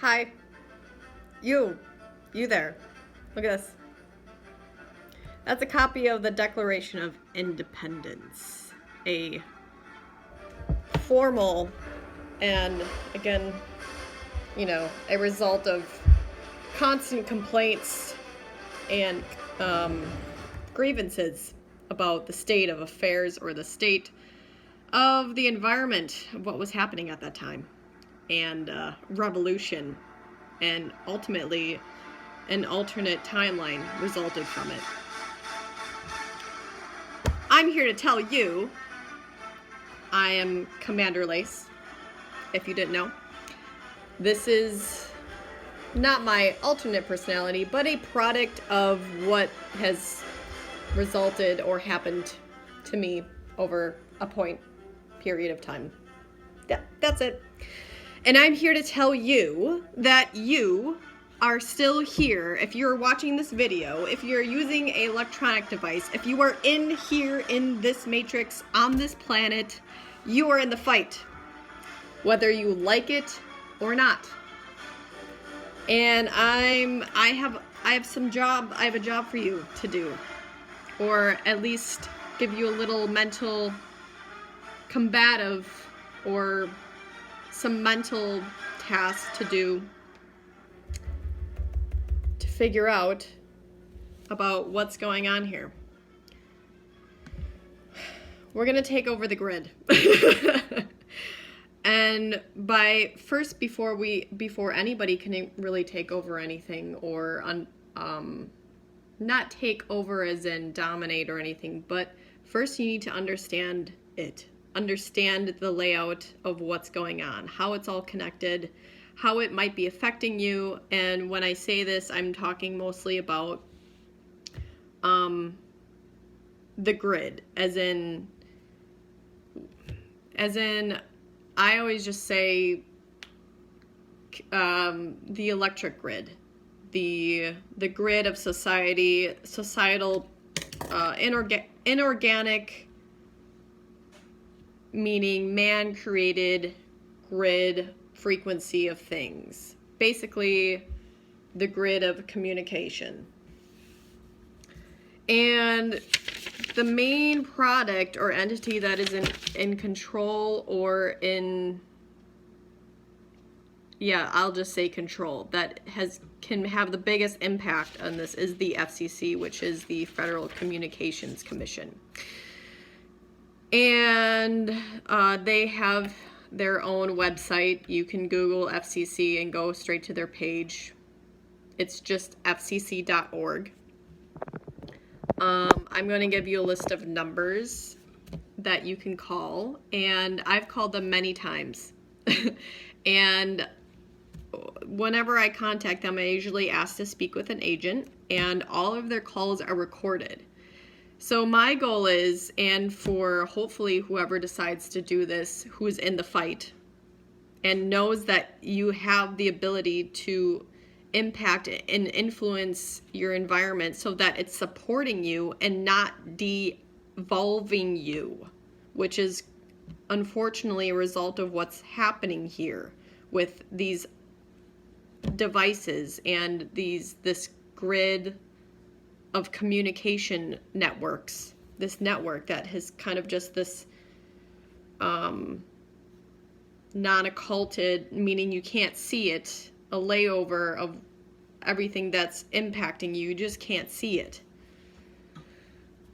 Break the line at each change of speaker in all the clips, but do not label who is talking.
Hi. You there. Look at this. That's a copy of the Declaration of Independence. A formal and, again, a result of constant complaints and grievances about the state of affairs or the state of the environment, of what was happening at that time, and revolution, and ultimately an alternate timeline resulted from it. I'm here to tell you, I am Commander Lace, if you didn't know. This is not my alternate personality, but a product of what has resulted or happened to me over a period of time. Yeah, that's it. And I'm here to tell you that you are still here. If you're watching this video, if you're using an electronic device, if you are in here in this matrix on this planet, you are in the fight, whether you like it or not. And I have a job for you to do, or at least give you a little mental combative or some mental tasks to do to figure out about what's going on here. We're gonna take over the grid. And before anybody can really take over anything, or not take over as in dominate or anything, but first you need to understand it. Understand the layout of what's going on, how it's all connected, how it might be affecting you. And when I say this, I'm talking mostly about the grid, as in I always just say the electric grid, the grid of societal, inorganic, meaning man-created grid frequency of things. Basically, the grid of communication. And the main product or entity that is in control, or I'll just say control, that can have the biggest impact on this is the FCC, which is the Federal Communications Commission. And they have their own website. You can Google FCC and go straight to their page. It's just fcc.org. I'm going to give you a list of numbers that you can call, and I've called them many times. And whenever I contact them, I usually ask to speak with an agent, and all of their calls are recorded. So my goal is, and for hopefully whoever decides to do this, who's in the fight and knows that you have the ability to impact and influence your environment so that it's supporting you and not devolving you, which is unfortunately a result of what's happening here with these devices and this grid of communication networks, this network that has kind of just this non-occulted, meaning you can't see it, a layover of everything that's impacting you. You just can't see it,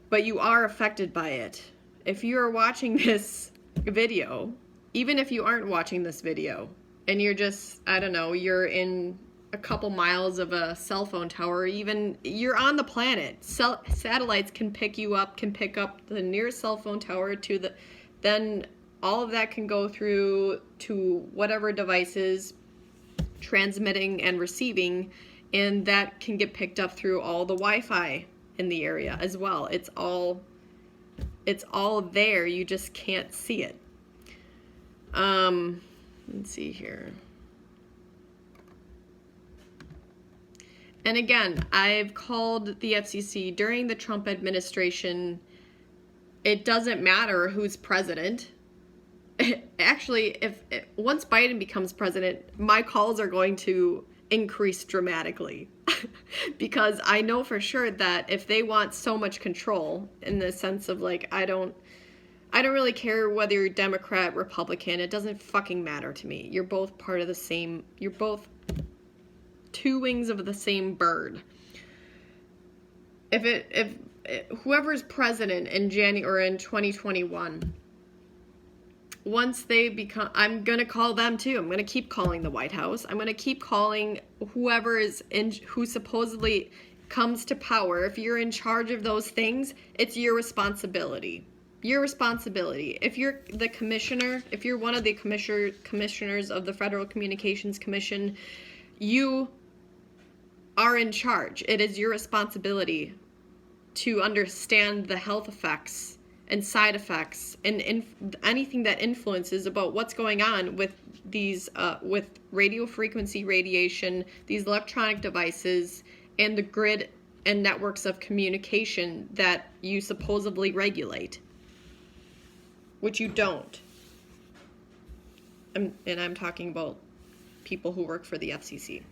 but you are affected by it. If you're watching this video, even if you aren't watching this video and you're just, I don't know, you're in a couple miles of a cell phone tower, even you're on the planet, satellites can pick up the nearest cell phone tower then all of that can go through to whatever devices transmitting and receiving, and that can get picked up through all the Wi-Fi in the area as well. It's all there, you just can't see it. Let's see here. And again, I've called the FCC during the Trump administration. It doesn't matter who's president. actually, once Biden becomes president, my calls are going to increase dramatically because I know for sure that if they want so much control in the sense of like, I don't really care whether you're Democrat, Republican, it doesn't fucking matter to me. You're both part of the same, you're both two wings of the same bird. If whoever's president in January or in 2021, once they become, I'm going to call them too. I'm going to keep calling the White House. I'm going to keep calling whoever is in, who supposedly comes to power. If you're in charge of those things, it's your responsibility. Your responsibility. If you're the commissioner, if you're one of the commissioners of the Federal Communications Commission, you are in charge. It is your responsibility to understand the health effects and side effects and anything that influences about what's going on with these with radio frequency radiation, these electronic devices, and the grid and networks of communication that you supposedly regulate, which you don't. And I'm talking about people who work for the FCC.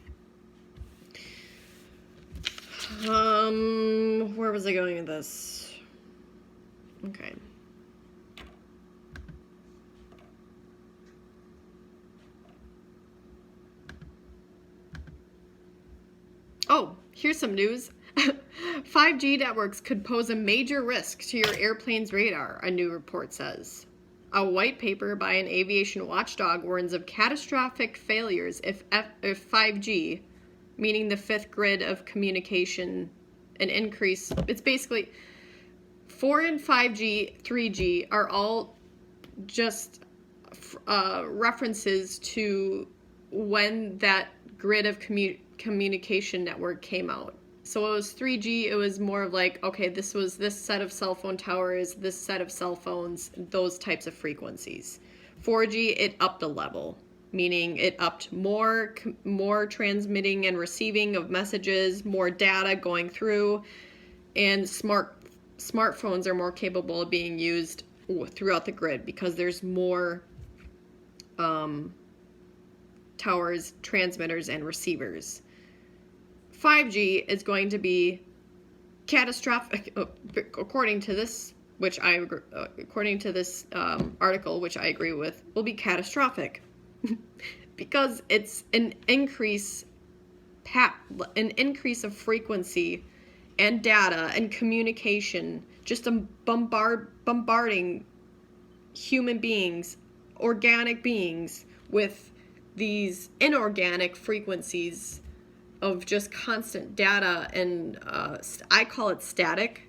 Where was I going with this? Okay. Oh, here's some news. 5G networks could pose a major risk to your airplane's radar, a new report says. A white paper by an aviation watchdog warns of catastrophic failures if 5G, meaning the fifth grid of communication, an increase. It's basically 4 and 5G, 3G are all just references to when that grid of communication network came out. So it was 3G, it was more of like, okay, this was this set of cell phone towers, this set of cell phones, those types of frequencies. 4G, it upped a level, meaning it upped more transmitting and receiving of messages, more data going through, and smartphones are more capable of being used throughout the grid because there's more towers, transmitters, and receivers. 5G is going to be catastrophic, according to this, which I according to this article, which I agree with, will be catastrophic because it's an increase of frequency and data and communication, just bombarding human beings, organic beings, with these inorganic frequencies of just constant data, and I call it static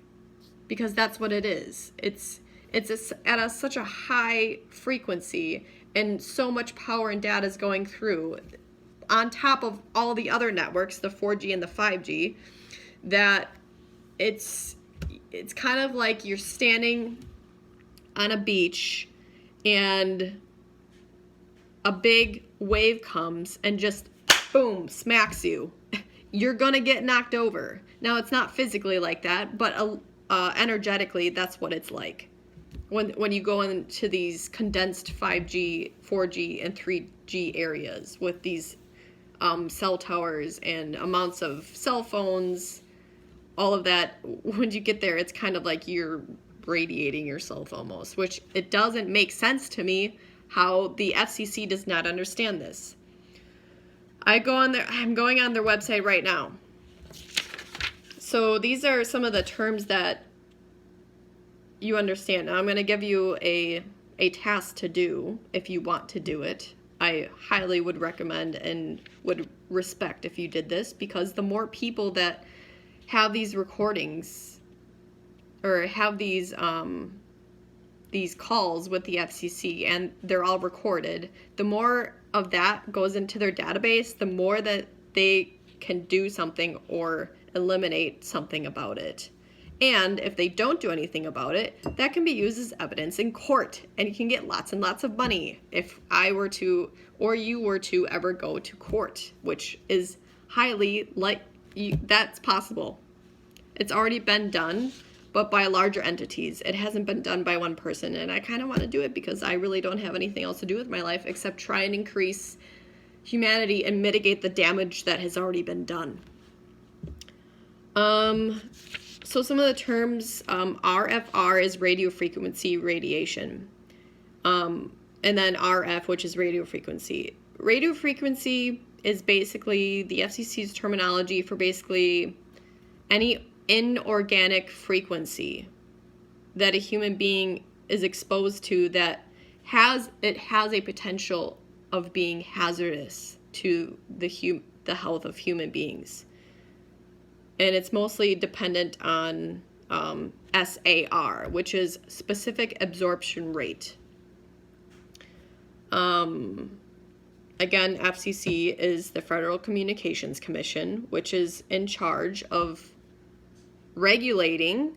because that's what it is. It's at such a high frequency, and so much power and data is going through on top of all the other networks, the 4G and the 5G, that it's kind of like you're standing on a beach and a big wave comes and just boom, smacks you. You're gonna get knocked over. Now, it's not physically like that, but energetically, that's what it's like. When you go into these condensed 5G, 4G, and 3G areas with these cell towers and amounts of cell phones, all of that, when you get there, it's kind of like you're radiating yourself almost, which it doesn't make sense to me how the FCC does not understand this. I'm going on their website right now. So these are some of the terms that you understand. Now I'm going to give you a task to do if you want to do it. I highly would recommend and would respect if you did this, because the more people that have these recordings or have these calls with the FCC and they're all recorded, the more of that goes into their database, the more that they can do something or eliminate something about it. And if they don't do anything about it, that can be used as evidence in court, and you can get lots and lots of money if I were to, or you were to ever go to court, which is highly that's possible. It's already been done but by larger entities. It hasn't been done by one person, and I kind of want to do it because I really don't have anything else to do with my life except try and increase humanity and mitigate the damage that has already been done. So some of the terms, RFR is radio frequency radiation. And then RF, which is radio frequency. Radio frequency is basically the FCC's terminology for basically any inorganic frequency that a human being is exposed to that has a potential of being hazardous to the health of human beings. And it's mostly dependent on SAR, which is specific absorption rate. Again, FCC is the Federal Communications Commission, which is in charge of regulating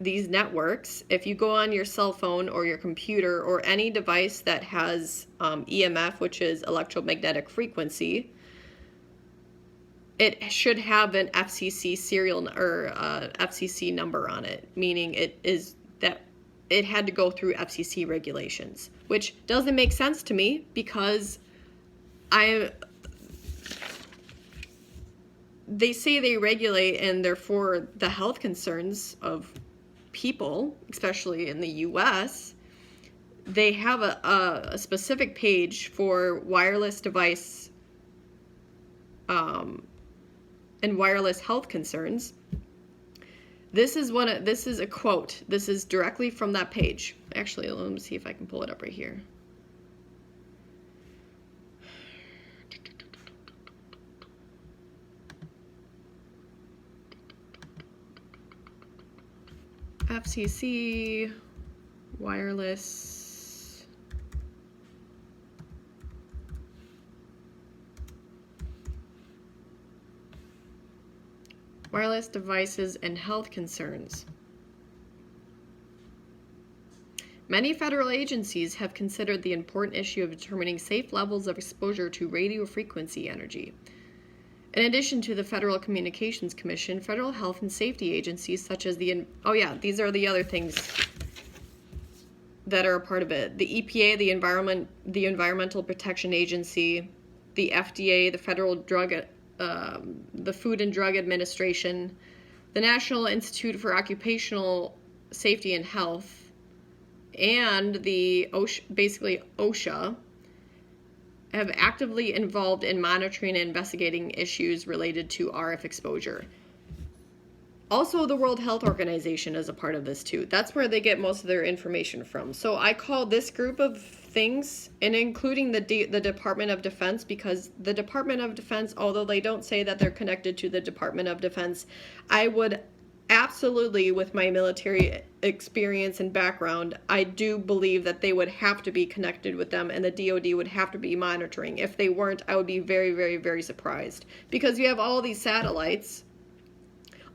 these networks. If you go on your cell phone or your computer or any device that has EMF, which is electromagnetic frequency, it should have an FCC serial or FCC number on it, meaning it had to go through FCC regulations, which doesn't make sense to me because they say they regulate and they're for the health concerns of people, especially in the US. They have a specific page for wireless device and wireless health concerns. This is a quote. This is directly from that page. Actually, let me see if I can pull it up right here. FCC wireless devices and health concerns. Many federal agencies have considered the important issue of determining safe levels of exposure to radio frequency energy. In addition to the Federal Communications Commission, federal health and safety agencies such as these are the other things that are a part of it. The EPA, the Environmental Protection Agency, the FDA, the the Food and Drug Administration, the National Institute for Occupational Safety and Health, and the OSHA have actively involved in monitoring and investigating issues related to RF exposure. Also, the World Health Organization is a part of this too. That's where they get most of their information from. So I call this group of things, and including the Department of Defense, because the Department of Defense, although they don't say that they're connected to the Department of Defense, I would absolutely, with my military experience and background, I do believe that they would have to be connected with them, and the DoD would have to be monitoring. If they weren't, I would be very, very, very surprised, because you have all these satellites,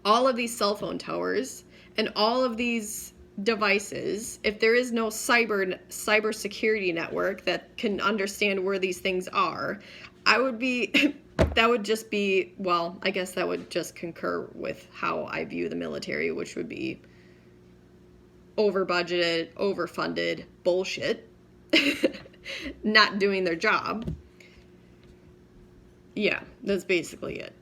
all of these cell phone towers, and all of these devices. If there is no cyber security network that can understand where these things are, I would be that would just be, well, I guess that would just concur with how I view the military, which would be over budgeted, overfunded bullshit, not doing their job. Yeah, that's basically it.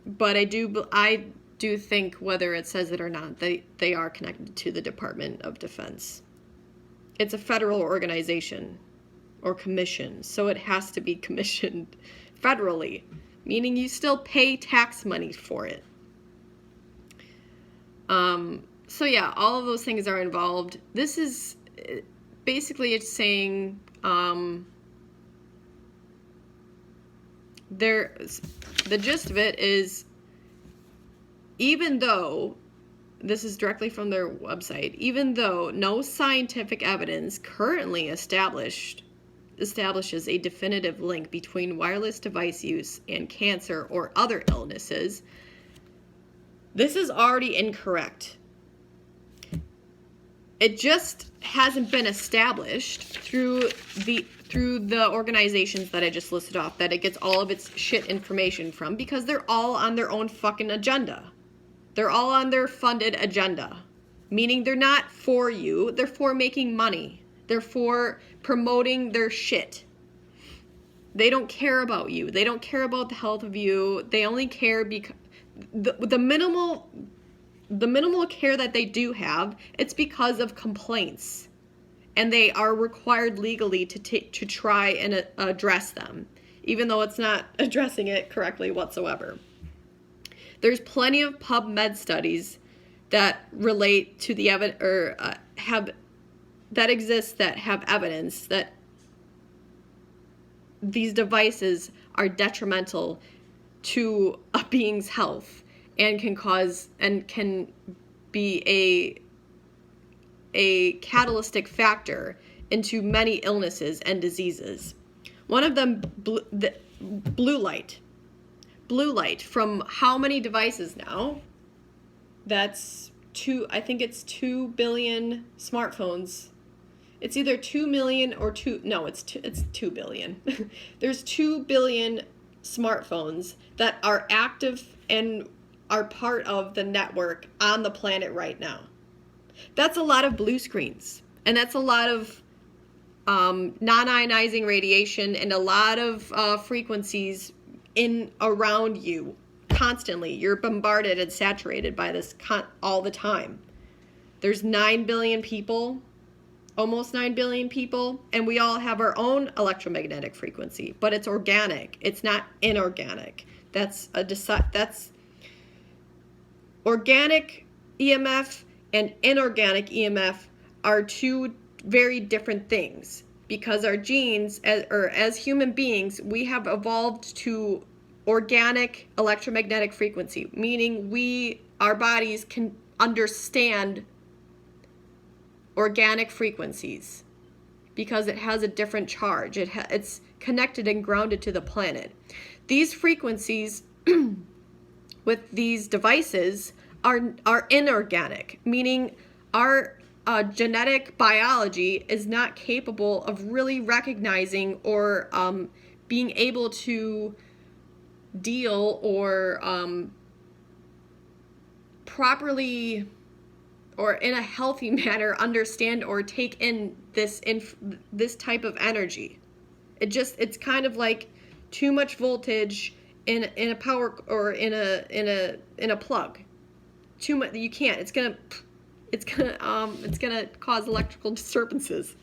But I do think, whether it says it or not, they are connected to the Department of Defense. It's a federal organization or commission, so it has to be commissioned federally, meaning you still pay tax money for it. So yeah, all of those things are involved. This is basically, it's saying the gist of it is, even though, this is directly from their website, even though no scientific evidence currently establishes a definitive link between wireless device use and cancer or other illnesses, this is already incorrect. It just hasn't been established through the organizations that I just listed off, that it gets all of its shit information from, because they're all on their own fucking agenda. They're all on their funded agenda, meaning they're not for you. They're for making money. They're for promoting their shit. They don't care about you. They don't care about the health of you. They only care because the minimal care that they do have, it's because of complaints, and they are required legally to try and address them, even though it's not addressing it correctly whatsoever. There's plenty of PubMed studies that relate to the that have evidence that these devices are detrimental to a being's health and can be a catalytic factor into many illnesses and diseases. One of them, blue light. Blue light from how many devices now? I think it's 2 billion smartphones. It's either 2 million or it's 2 billion. There's 2 billion smartphones that are active and are part of the network on the planet right now. That's a lot of blue screens, and that's a lot of non-ionizing radiation and a lot of frequencies around you constantly. You're bombarded and saturated by this all the time. There's 9 billion people, almost 9 billion people, and we all have our own electromagnetic frequency, but it's organic. It's not inorganic. That's organic EMF and inorganic EMF are two very different things, because our genes, as human beings, we have evolved to organic electromagnetic frequency, meaning our bodies can understand organic frequencies because it has a different charge. It's connected and grounded to the planet. These frequencies with these devices are inorganic, meaning our genetic biology is not capable of really recognizing or being able to deal or properly or in a healthy manner understand or take in this type of energy. It's kind of like too much voltage in a power or in a plug. Too much, you can't. It's gonna cause electrical disturbances.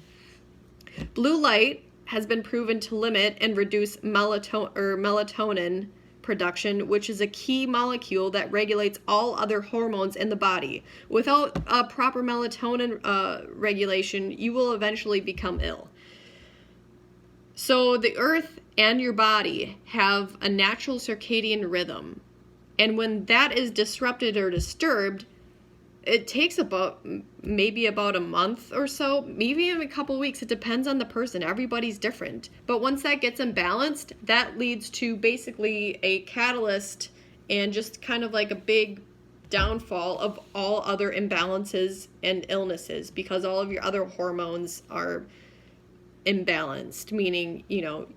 Blue light has been proven to limit and reduce melatonin production, which is a key molecule that regulates all other hormones in the body. Without proper melatonin regulation, you will eventually become ill. So the earth and your body have a natural circadian rhythm, and when that is disrupted or disturbed, it takes maybe about a month or so, maybe even a couple weeks. It depends on the person. Everybody's different. But once that gets imbalanced, that leads to basically a catalyst and just kind of like a big downfall of all other imbalances and illnesses, because all of your other hormones are imbalanced, meaning,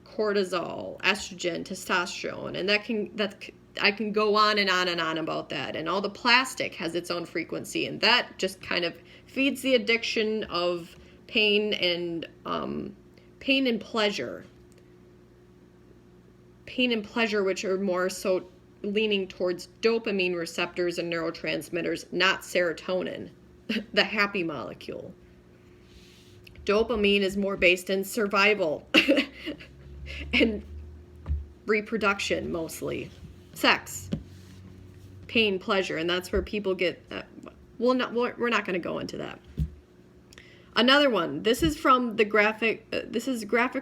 cortisol, estrogen, testosterone, and I can go on and on and on about that. And all the plastic has its own frequency, and that just kind of feeds the addiction of pain and pleasure. Pain and pleasure, which are more so leaning towards dopamine receptors and neurotransmitters, not serotonin, the happy molecule. Dopamine is more based in survival and reproduction, mostly. Sex, pain, pleasure, and that's where people get we're not going to go into that. Another one, this is from the graphic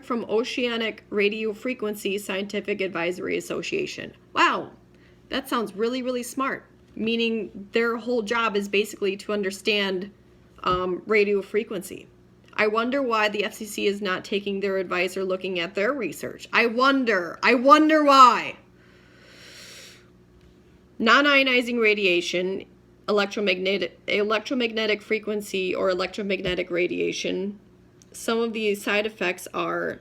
from Oceanic Radio Frequency Scientific Advisory Association. Wow, that sounds really, really smart, meaning their whole job is basically to understand radio frequency. I wonder why the FCC is not taking their advice or looking at their research. I wonder why. Non-ionizing radiation, electromagnetic frequency, or electromagnetic radiation, some of the side effects some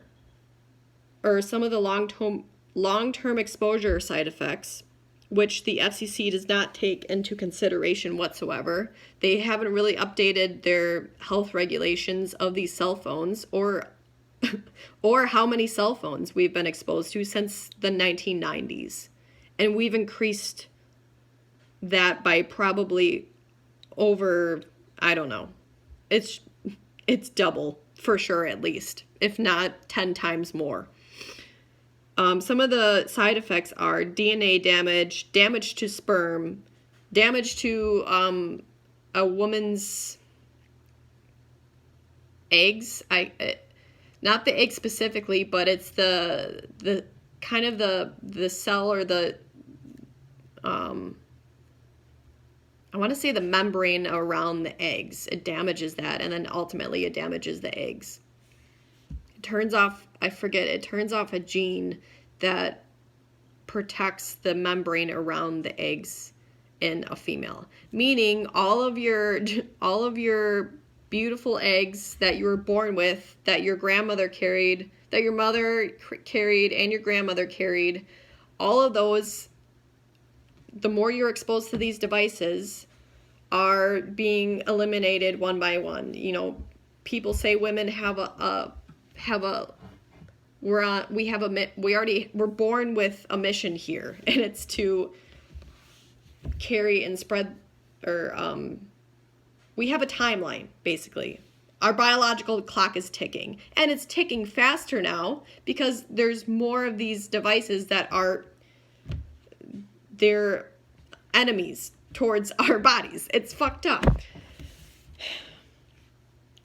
of the long-term exposure side effects which the FCC does not take into consideration whatsoever. They haven't really updated their health regulations of these cell phones or how many cell phones we've been exposed to since the 1990s. And we've increased that by probably over, I don't know. It's double for sure, at least, if not 10 times more. Some of the side effects are DNA damage, damage to sperm, damage to a woman's eggs. Not the egg specifically, but it's the kind of the cell or the I want to say the membrane around the eggs. It damages that, and then ultimately it damages the eggs. It turns off a gene that protects the membrane around the eggs in a female. Meaning all of your beautiful eggs that you were born with, that your grandmother carried, that your mother carried, and your grandmother carried, all of those, the more you're exposed to these devices, are being eliminated one by one. You know, people say women we're born with a mission here, and it's to carry and spread, or we have a timeline, basically. Our biological clock is ticking, and it's ticking faster now because there's more of these devices that are they're enemies towards our bodies. It's fucked up.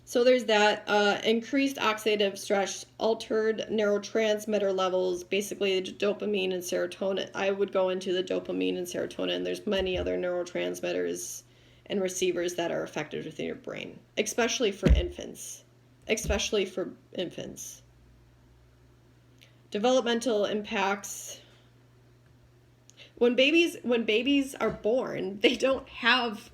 So there's that. Increased oxidative stress, altered neurotransmitter levels, basically dopamine and serotonin. I would go into the dopamine and serotonin. There's many other neurotransmitters and receivers that are affected within your brain, especially for infants. Developmental impacts. When babies are born, they don't have,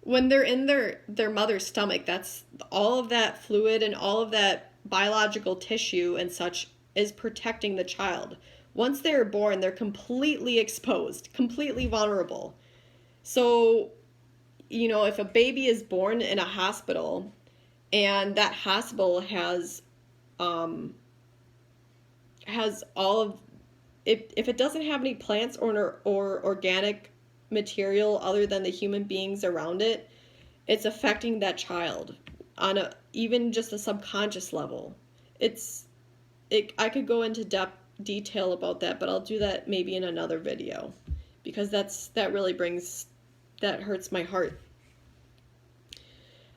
when they're in their mother's stomach, that's all of that fluid and all of that biological tissue and such is protecting the child. Once they're born, they're completely exposed, completely vulnerable. So, you know, if a baby is born in a hospital and that hospital has all of, if it doesn't have any plants or organic material other than the human beings around it, it's affecting that child on even just a subconscious level. I could go into detail about that, but I'll do that maybe in another video, because that hurts my heart.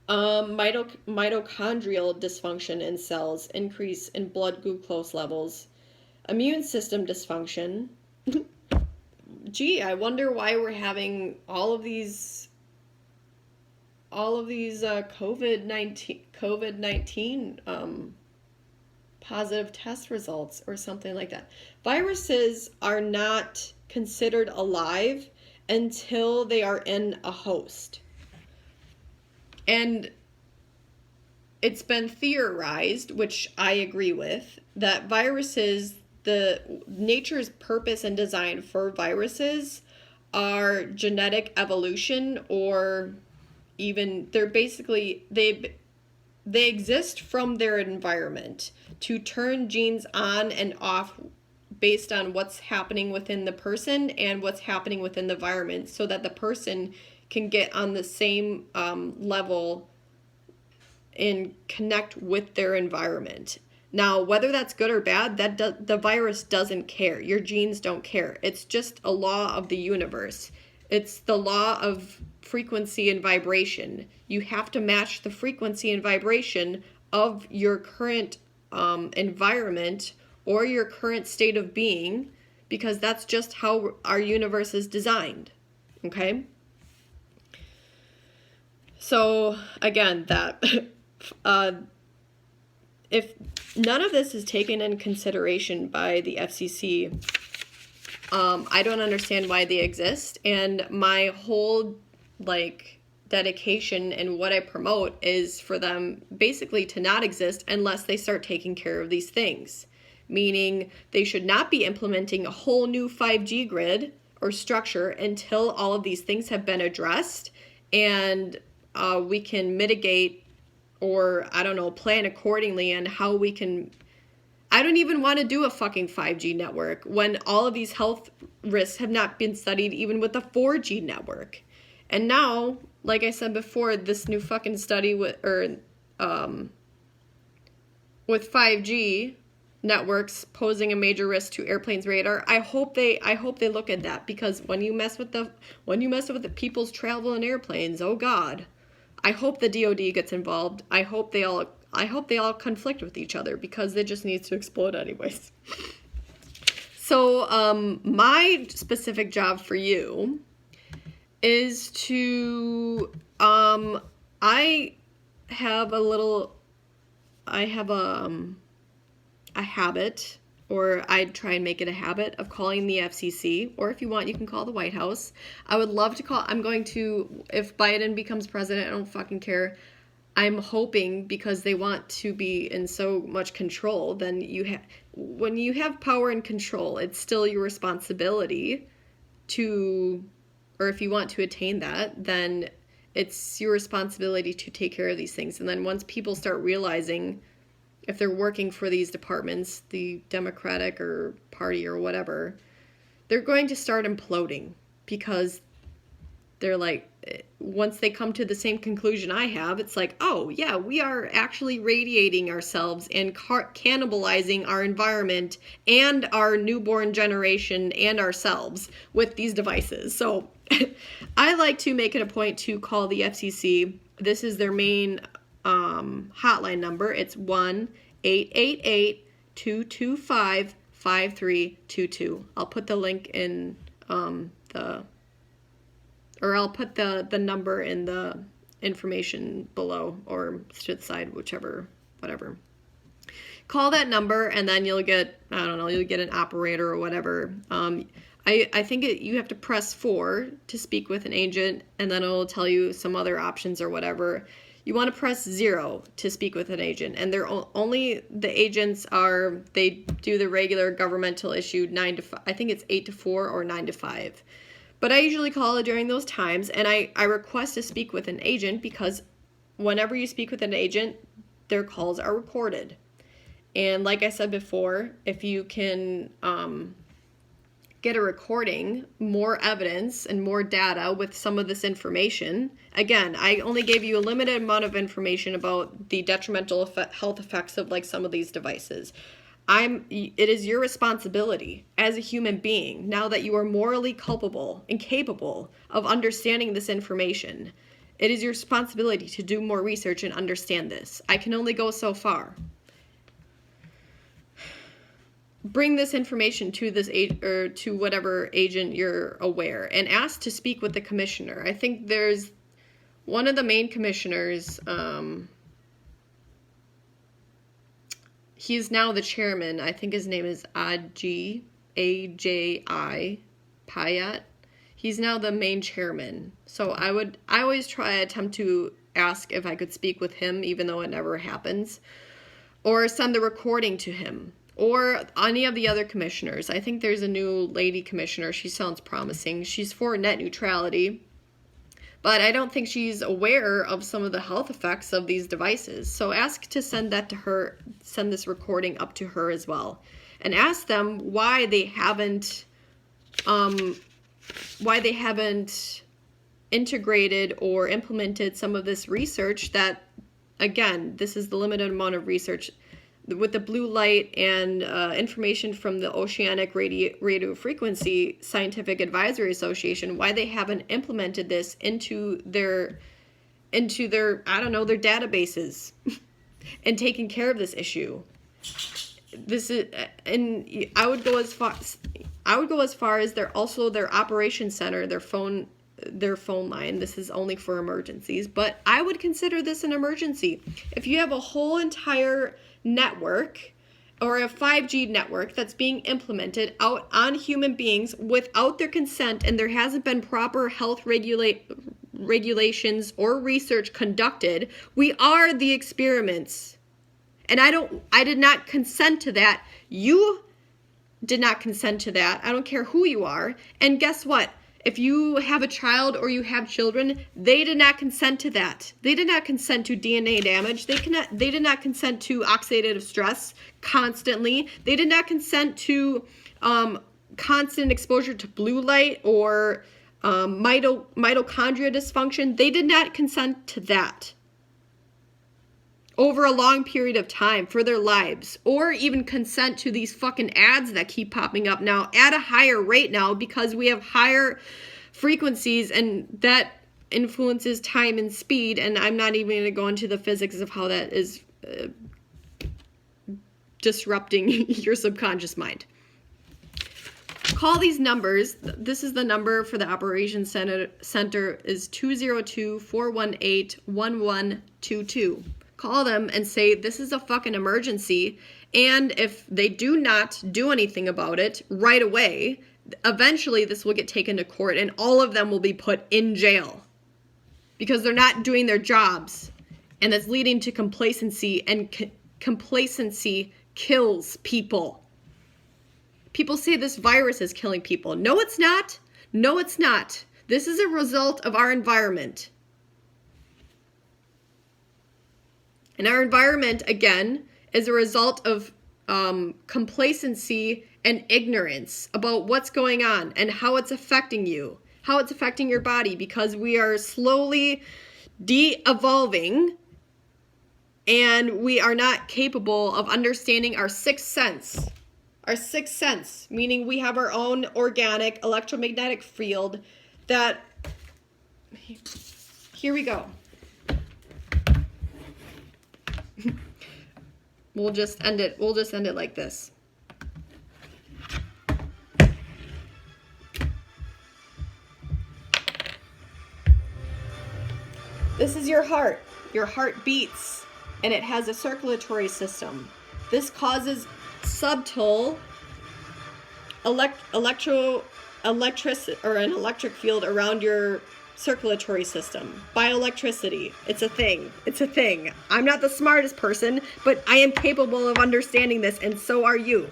Mitochondrial dysfunction in cells, increase in blood glucose levels, immune system dysfunction. Gee, I wonder why we're having all of these COVID-19 positive test results or something like that. Viruses are not considered alive until they are in a host. And it's been theorized, which I agree with, that viruses, nature's purpose and design for viruses are genetic evolution, or even they exist from their environment to turn genes on and off based on what's happening within the person and what's happening within the environment, so that the person can get on the same level and connect with their environment. Now, whether that's good or bad, the virus doesn't care. Your genes don't care. It's just a law of the universe. It's the law of frequency and vibration. You have to match the frequency and vibration of your current environment or your current state of being, because that's just how our universe is designed. Okay? So, again, if none of this is taken in consideration by the FCC, I don't understand why they exist. And my whole dedication and what I promote is for them basically to not exist unless they start taking care of these things. meaning they should not be implementing a whole new 5G grid or structure until all of these things have been addressed and we can mitigate or, I don't know, plan accordingly on how we can. I don't even want to do a fucking 5G network when all of these health risks have not been studied even with the 4G network. And now, like I said before, this new fucking study with 5G networks posing a major risk to airplanes' radar. I hope they look at that, because when you mess with the people's travel in airplanes, oh God. I hope the DoD gets involved. I hope they all conflict with each other, because it just needs to explode anyways. So my specific job for you is to I have a habit, or I try and make it a habit, of calling the FCC, or if you want, you can call the White House. I would love to call. I'm going to, if Biden becomes president, I don't fucking care. I'm hoping, because they want to be in so much control, then when you have power and control, it's still your responsibility to, or if you want to attain that, then it's your responsibility to take care of these things. And then once people start realizing, if they're working for these departments, the Democratic or party or whatever, they're going to start imploding, because they're like, once they come to the same conclusion I have, it's like, oh yeah, we are actually radiating ourselves and cannibalizing our environment and our newborn generation and ourselves with these devices. So I like to make it a point to call the FCC. This is their main hotline number. It's 1-888-225-5322. I'll put the link in I'll put the number in the information below, or to the side, whatever. Call that number, and then you'll get, I don't know, you'll get an operator or whatever. I think you have to press 4 to speak with an agent, and then it'll tell you some other options or whatever. You want to press 0 to speak with an agent, and they're only, the agents are, they do the regular governmental issue 9 to 5. I think it's 8 to 4 or 9 to 5. But I usually call during those times, and I request to speak with an agent, because whenever you speak with an agent, their calls are recorded. And like I said before, if you can get a recording, more evidence and more data with some of this information. Again, I only gave you a limited amount of information about the detrimental health effects of like some of these devices. It is your responsibility as a human being, now that you are morally culpable and capable of understanding this information, it is your responsibility to do more research and understand this. I can only go so far. Bring this information to this or to whatever agent you're aware, and ask to speak with the commissioner. I think there's one of the main commissioners, he's now the chairman. I think his name is Aji, A-J-I, Payat. He's now the main chairman. So I always attempt to ask if I could speak with him, even though it never happens. Or send the recording to him. Or any of the other commissioners. I think there's a new lady commissioner. She sounds promising. She's for net neutrality. But I don't think she's aware of some of the health effects of these devices. So ask to send that to her, send this recording up to her as well. And ask them why they haven't integrated or implemented some of this research that, again, this is the limited amount of research with the blue light and information from the Oceanic Radio Frequency Scientific Advisory Association, why they haven't implemented this into their I don't know, their databases and taking care of this issue. This is, and I would go as far as their operations center, their phone line. This is only for emergencies, but I would consider this an emergency. If you have a whole entire network or a 5G network that's being implemented out on human beings without their consent, and there hasn't been proper health regulations or research conducted, we are the experiments. And I did not consent to that. You did not consent to that. I don't care who you are. And guess what? If you have a child or you have children, they did not consent to that. They did not consent to DNA damage. They did not consent to oxidative stress constantly. They did not consent to constant exposure to blue light or mitochondria dysfunction. They did not consent to that over a long period of time for their lives, or even consent to these fucking ads that keep popping up now at a higher rate now because we have higher frequencies, and that influences time and speed. And I'm not even going to go into the physics of how that is disrupting your subconscious mind. Call these numbers. This is the number for the operations center is 202-418-1122. Call them and say, this is a fucking emergency. And if they do not do anything about it right away, eventually this will get taken to court and all of them will be put in jail because they're not doing their jobs. And that's leading to complacency, and complacency kills people. People say this virus is killing people. No, it's not. No, it's not. This is a result of our environment. And our environment, again, is a result of complacency and ignorance about what's going on and how it's affecting you, how it's affecting your body, because we are slowly de-evolving and we are not capable of understanding our sixth sense. Our sixth sense, meaning we have our own organic electromagnetic field that, here we go. We'll just end it like this. This is your heart. Your heart beats and it has a circulatory system. This causes subtle electric field around your circulatory system. Bioelectricity. It's a thing. It's a thing. I'm not the smartest person, but I am capable of understanding this, and so are you.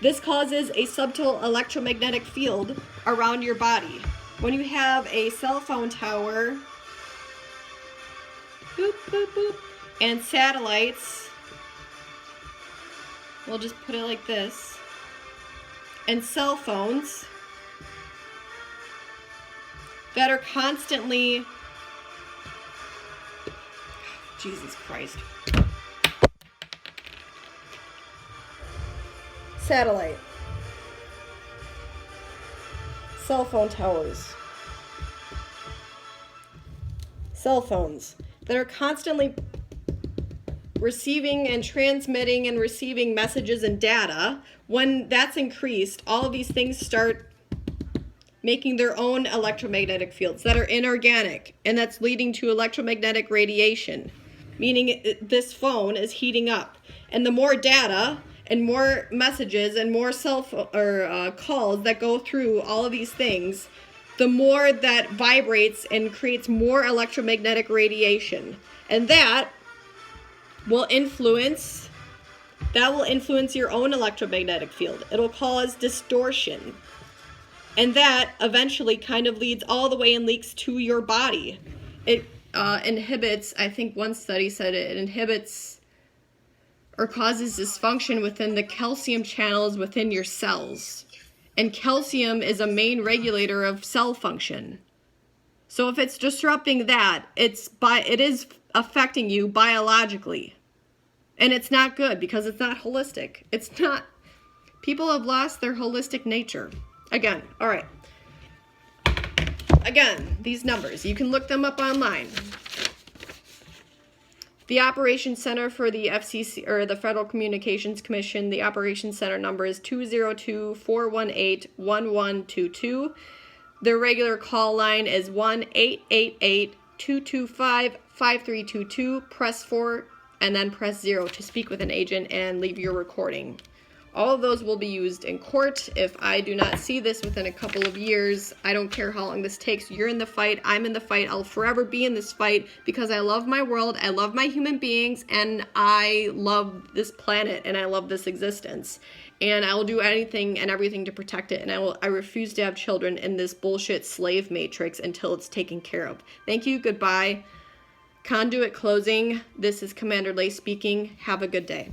This causes a subtle electromagnetic field around your body. When you have a cell phone tower, boop, boop, boop, and satellites, we'll just put it like this, and cell phones that are constantly, Jesus Christ, satellite, cell phone towers, cell phones that are constantly receiving and transmitting and receiving messages and data. When that's increased, all of these things start making their own electromagnetic fields that are inorganic, and that's leading to electromagnetic radiation, meaning this phone is heating up. And the more data and more messages and more calls that go through all of these things, the more that vibrates and creates more electromagnetic radiation. And that will influence your own electromagnetic field. It'll cause distortion. And that eventually kind of leads all the way and leaks to your body. It inhibits, I think one study said it inhibits or causes dysfunction within the calcium channels within your cells. And calcium is a main regulator of cell function. So if it's disrupting that, it is affecting you biologically. And it's not good because it's not holistic. It's not. People have lost their holistic nature. Again, all right. Again, these numbers, you can look them up online. The Operations Center for the FCC, or the Federal Communications Commission, the Operations Center number is 202-418-1122. Their regular call line is 1-888-225-5322. Press 4 and then press 0 to speak with an agent and leave your recording. All of those will be used in court. If I do not see this within a couple of years, I don't care how long this takes. You're in the fight. I'm in the fight. I'll forever be in this fight because I love my world. I love my human beings, and I love this planet, and I love this existence. And I will do anything and everything to protect it. And I refuse to have children in this bullshit slave matrix until it's taken care of. Thank you. Goodbye. Conduit closing. This is Commander Lay speaking. Have a good day.